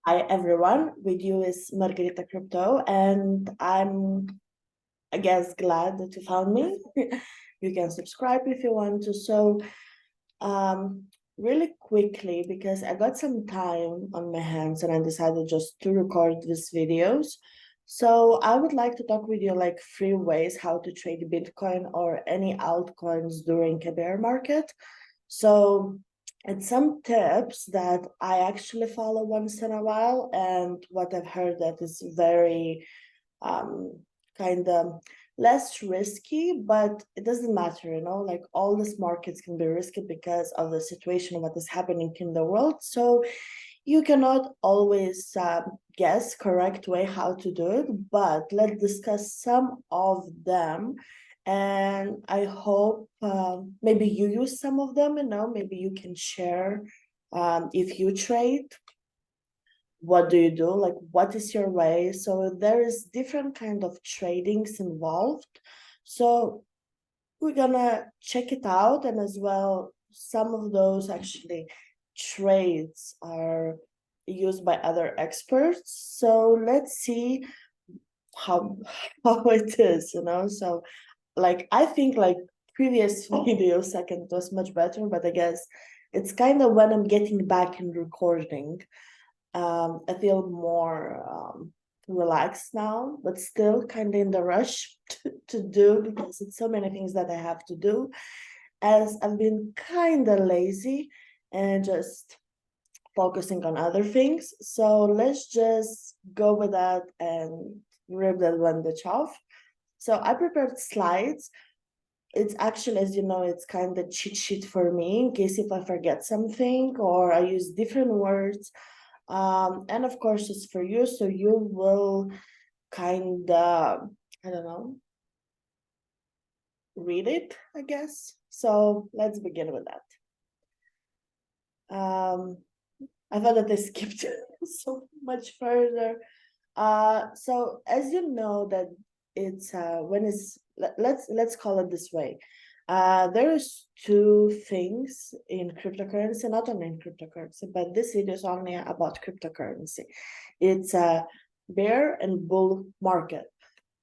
Hi everyone, with you is Margarita Crypto, and I'm, I guess, glad that you found me. You can subscribe if you want to. Um, really quickly, because I got some time on my hands and I decided just to record these videos. So I would like to talk with you like 3 ways how to trade Bitcoin or any altcoins during a bear market. So it's some tips that I actually follow once in a while, and what I've heard that is very um, kind of less risky, but it doesn't matter, like all these markets can be risky because of the situation, what is happening in the world. So you cannot always guess correct way how to do it, but let's discuss some of them. And I hope maybe you use some of them, maybe you can share if you trade, what do you do, like what is your way. So there is different kind of tradings involved, so we're gonna check it out. And as well, some of those actually trades are used by other experts, so let's see how how it is. So like I think like previous video second was much better, but I guess it's kind of when I'm getting back in recording, I feel more relaxed now, but still kind of in the rush to do, because it's so many things that I have to do, as I've been kind of lazy and just focusing on other things. So let's just go with that and rip that one bitch off. So I prepared slides. It's actually, as you know, it's kind of cheat sheet for me in case if I forget something or I use different words. And of course it's for you, so you will kind of, I don't know, read it, I guess. So let's begin with that. I thought that I skipped so much further. So as you know that it's when it's let's call it this way. There's two things in cryptocurrency, not only in cryptocurrency, but this video is only about cryptocurrency. It's a bear and bull market.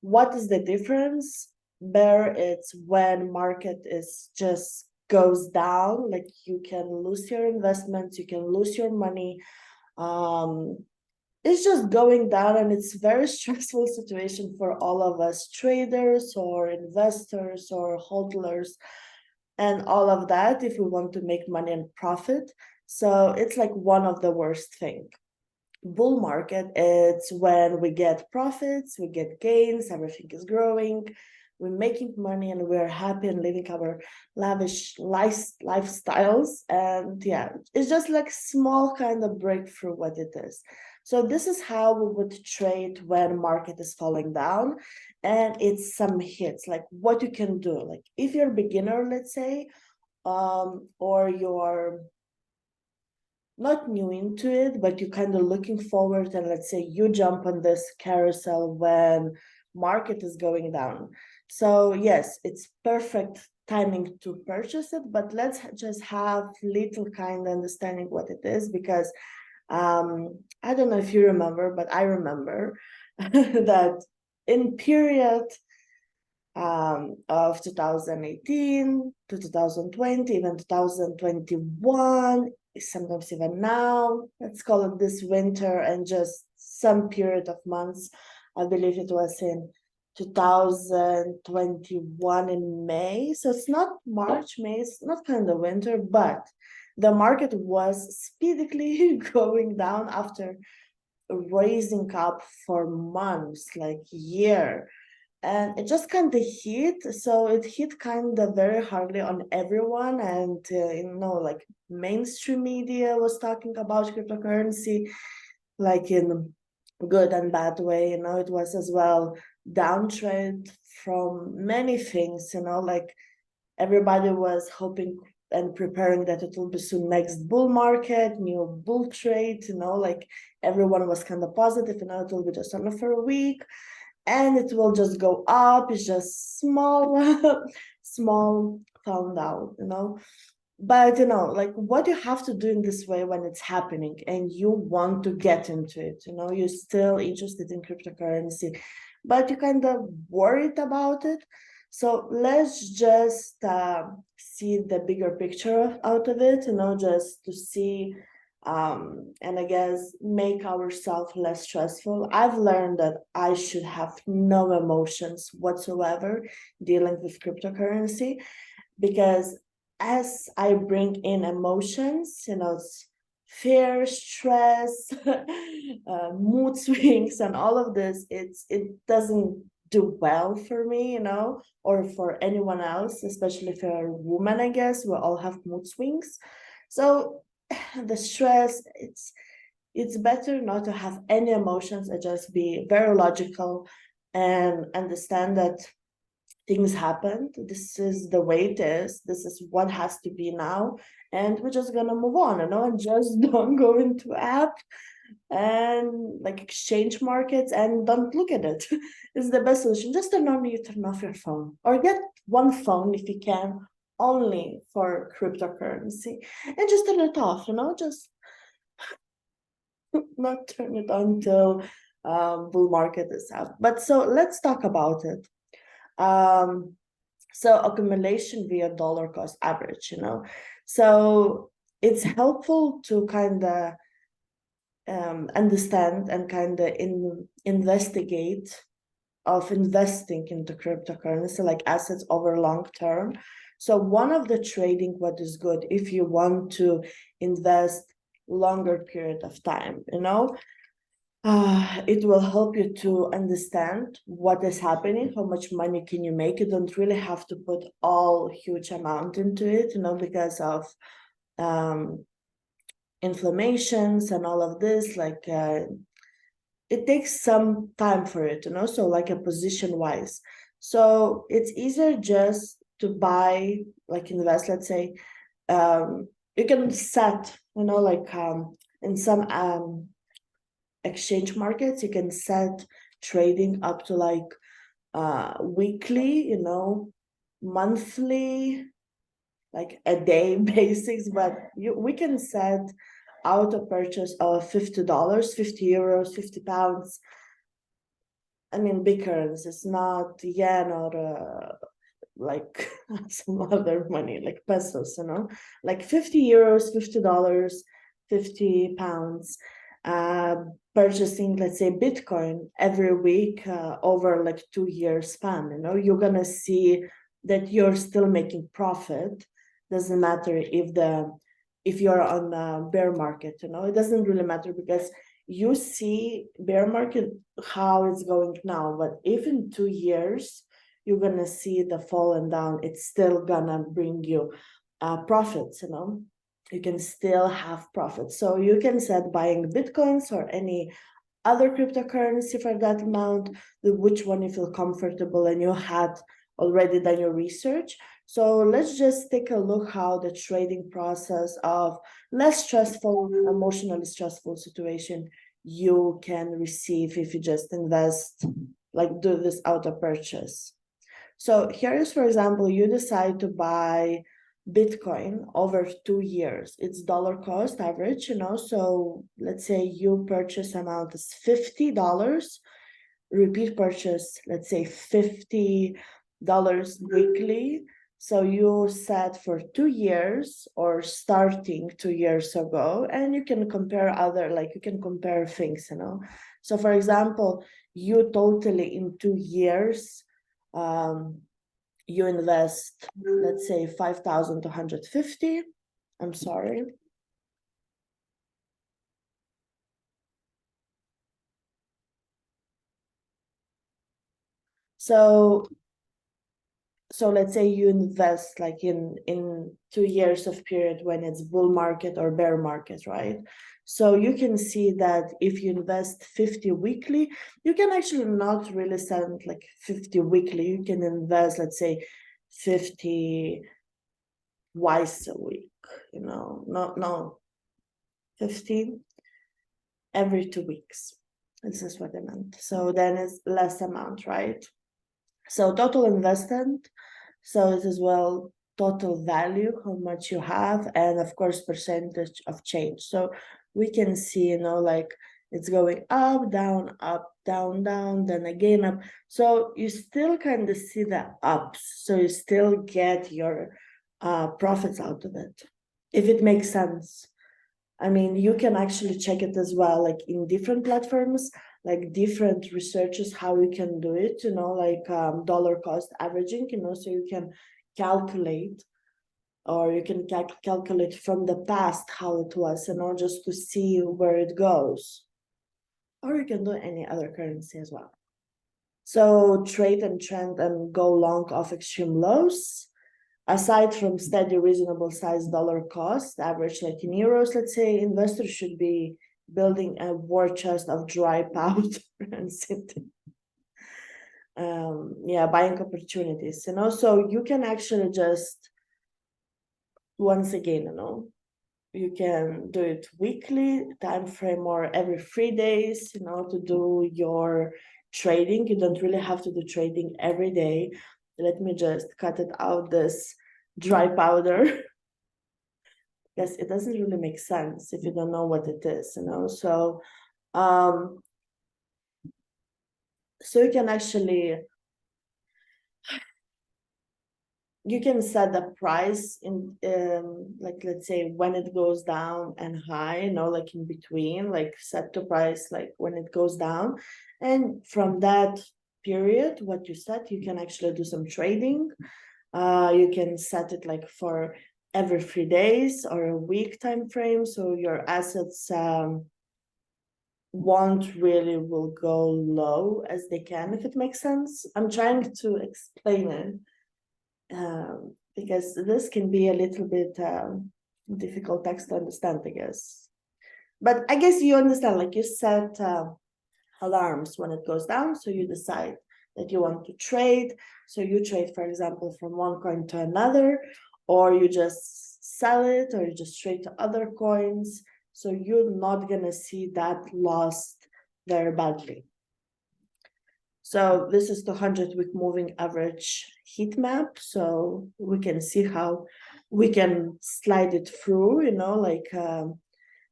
What is the difference? Bear, it's when market is just goes down, like you can lose your investments, you can lose your money. Um, it's just going down, and it's very stressful situation for all of us traders or investors or hodlers and all of that if we want to make money and profit. So it's like one of the worst thing. Bull market, it's when we get profits, we get gains, everything is growing, we're making money, and we're happy and living our lavish lifestyles. And yeah, it's just like small kind of breakthrough what it is. So this is how we would trade when market is falling down. And it's some hits, like what you can do, like if you're a beginner, let's say, or you're not new into it, but you're kind of looking forward, and let's say you jump on this carousel when market is going down. So yes, it's perfect timing to purchase it, but let's just have little kind of understanding what it is, because I don't know if you remember, but I remember that in period of 2018 to 2020, even 2021, sometimes even now, let's call it this winter, and just some period of months. I believe it was in 2021 in May. So it's not March, May, it's not kind of winter, but the market was speedily going down after raising up for months, like year, and it just kind of hit. So it hit kind of very hardly on everyone, and like mainstream media was talking about cryptocurrency like in good and bad way. It was as well downtrend from many things, like everybody was hoping and preparing that it will be soon next bull market, new bull trade, like everyone was kind of positive, it will be just only for a week and it will just go up. It's just small small found out. But like what you have to do in this way when it's happening and you want to get into it, you're still interested in cryptocurrency, but you kind of worried about it. So let's just see the bigger picture out of it, just to see and I guess make ourselves less stressful. I've learned that I should have no emotions whatsoever dealing with cryptocurrency, because as I bring in emotions, it's fear, stress, mood swings, and all of this, it doesn't do well for me, or for anyone else, especially if you're a woman, I guess. We all have mood swings. So the stress, it's better not to have any emotions and just be very logical and understand that things happened. This is the way it is. This is what has to be now. And we're just gonna move on, and just don't go into app and like exchange markets and don't look at it. It's the best solution. Just turn on, you turn off your phone, or get one phone if you can, only for cryptocurrency, and just turn it off, just not turn it on till bull market is out. But so let's talk about it. So accumulation via dollar cost average, so it's helpful to kind of understand and kind of investigate of investing into cryptocurrency, like assets over long term. So one of the trading, what is good if you want to invest longer period of time, it will help you to understand what is happening, how much money can you make. You don't really have to put all huge amount into it, because of inflammations and all of this. Like it takes some time for it, so like a position wise. So it's easier just to buy, like invest, let's say, you can set, like in some exchange markets, you can set trading up to like weekly, monthly, like a day basics. But we can set auto purchase of $50, 50 euros, 50 pounds. I mean, big currencies, not yen or like some other money, like pesos, like 50 euros, $50, 50 pounds, purchasing, let's say, Bitcoin every week over like 2 year span, you're gonna see that you're still making profit. Doesn't matter if you're on a bear market, it doesn't really matter, because you see bear market how it's going now, but if in 2 years you're gonna see the fall and down, it's still gonna bring you profits, you can still have profits. So you can set buying Bitcoins or any other cryptocurrency for that amount, which one you feel comfortable, and you had already done your research. So let's just take a look how the trading process of less stressful, emotionally stressful situation you can receive if you just invest, like do this auto purchase. So here is, for example, you decide to buy Bitcoin over 2 years. It's dollar cost average, so let's say you purchase amount is $50, repeat purchase, let's say $50 weekly. So you set for 2 years or starting 2 years ago, and you can compare you can compare things, So for example, you totally in 2 years, you invest, let's say 5,250. I'm sorry. So let's say you invest like in 2 years of period when it's bull market or bear market, right? So you can see that if you invest 50 weekly, you can actually not really send like 50 weekly. You can invest, let's say, 50 twice a week, no, 50 every 2 weeks. This is what I meant. So then it's less amount, right? So total investment, so it is, well, total value, how much you have, and of course percentage of change. So we can see, you know, like it's going up, down, down, then again up. So you still kind of see the ups, so you still get your profits out of it, if it makes sense. I mean, you can actually check it as well, like in different platforms, like different researches, how you can do it, you know, like dollar cost averaging, you know, so you can calculate, or you can calculate from the past how it was, you know, just to see where it goes. Or you can do any other currency as well. So trade and trend and go long off extreme lows. Aside from steady, reasonable size dollar cost, average like in euros, let's say, investors should be building a war chest of dry powder and sitting. Yeah, buying opportunities, you know, so you can actually just, once again, you know, you can do it weekly time frame or every 3 days, you know, to do your trading. You don't really have to do trading every day. Let me just cut it out, this dry powder, because it doesn't really make sense if you don't know what it is, you know. So so you can actually, you can set the price in like, let's say when it goes down and high, you know, like in between, like set the price like when it goes down, and from that period what you set, you can actually do some trading. You can set it like for every 3 days or a week time frame, so your assets won't really will go low as they can, if it makes sense. I'm trying to explain it because this can be a little bit difficult text to understand, I guess. But I guess you understand, like you set alarms when it goes down, so you decide that you want to trade. So you trade, for example, from one coin to another, or you just sell it, or you just trade to other coins. So you're not gonna see that lost very badly. So this is the 100-week moving average heat map. So we can see how we can slide it through, you know, like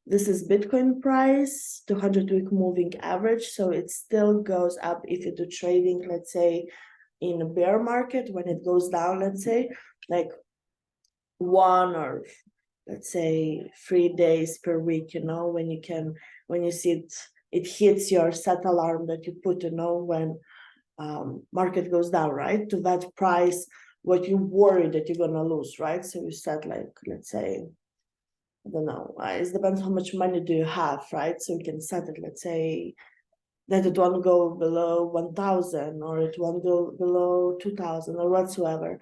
this is Bitcoin price, 200-week moving average. So it still goes up if you do trading, let's say in a bear market, when it goes down, let's say like 1 or let's say 3 days per week, you know, when you can, when you see it hits your set alarm that you put, you know, when market goes down, right, to that price, what you worry that you're gonna lose, right? So you set like, let's say, I don't know, it depends how much money do you have, right? So you can set it, let's say, that it won't go below 1,000 or it won't go below 2,000 or whatsoever.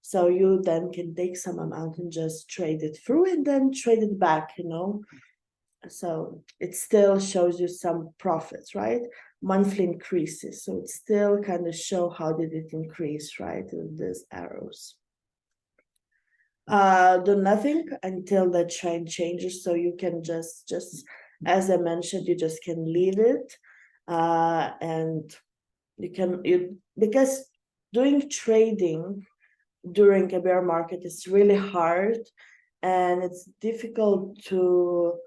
So you then can take some amount and just trade it through and then trade it back, you know. So it still shows you some profits, right? Monthly increases. So it still kind of show how did it increase, right? With these arrows. Do nothing until the trend changes. So you can just as I mentioned, you just can leave it. And because doing trading during a bear market is really hard, and it's difficult to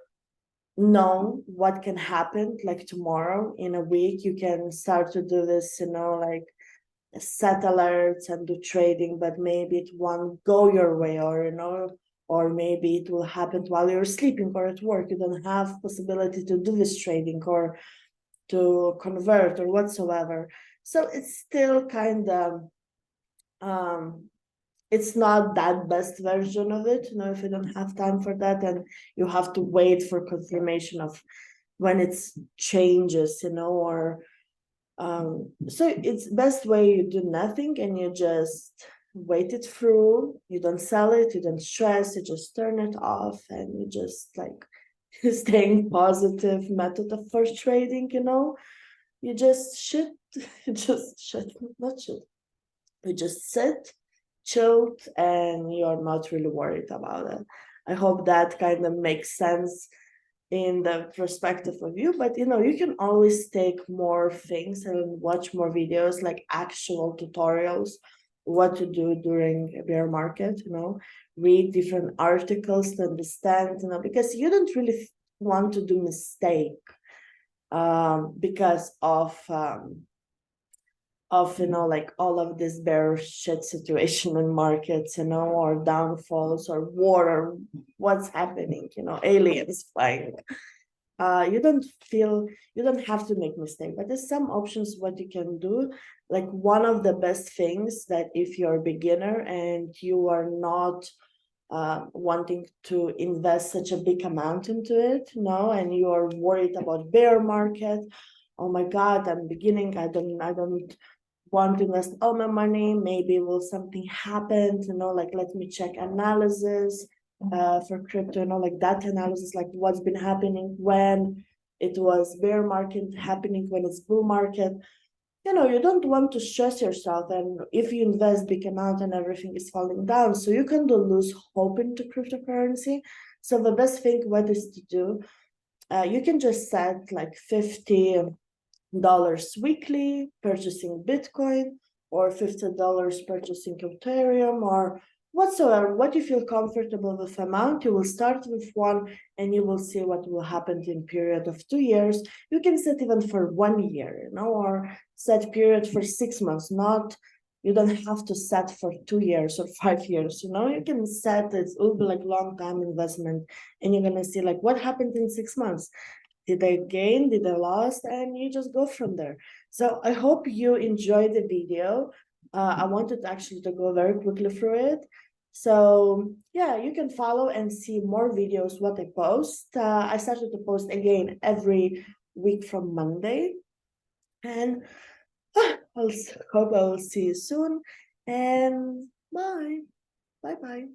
know what can happen. Like tomorrow, in a week, you can start to do this, you know, like set alerts and do trading, but maybe it won't go your way, or you know, or maybe it will happen while you're sleeping or at work. You don't have possibility to do this trading or to convert or whatsoever. So it's still kind of it's not that best version of it, you know, if you don't have time for that, and you have to wait for confirmation of when it changes, you know, or so it's best way you do nothing and you just wait it through. You don't sell it, you don't stress, you just turn it off, and you just like staying positive method of first trading, you know. You just should not should, you just sit chilled and you're not really worried about it. I hope that kind of makes sense in the perspective of you, but you know, you can always take more things and watch more videos, like actual tutorials what to do during a bear market, read different articles to understand, because you don't really want to do mistake because of like all of this bear shit situation in markets, or downfalls or war or what's happening, aliens flying. You don't have to make mistake, but there's some options what you can do. Like one of the best things that if you're a beginner and you are not wanting to invest such a big amount into it, and you are worried about bear market. Oh my God, I'm beginning. I don't want to invest all my money. Maybe will something happen? Like let me check analysis for crypto. Like that analysis, like what's been happening when it was bear market, happening when it's bull market. You don't want to stress yourself, and if you invest big amount and everything is falling down, so you can lose hope into cryptocurrency. So the best thing what is to do, you can just set like $50 weekly purchasing Bitcoin, or $50 purchasing Ethereum, or whatsoever, what you feel comfortable with amount. You will start with one and you will see what will happen in period of 2 years. You can set even for 1 year, or set period for 6 months. Not, you don't have to set for 2 years or 5 years, you can set it will be like long time investment, and you're gonna see like what happened in 6 months. Did I gain? Did I lost? And you just go from there. So I hope you enjoyed the video. I wanted actually to go very quickly through it. So yeah, you can follow and see more videos what I post. I started to post again every week from Monday. And I'll hope I will see you soon. And bye. Bye bye.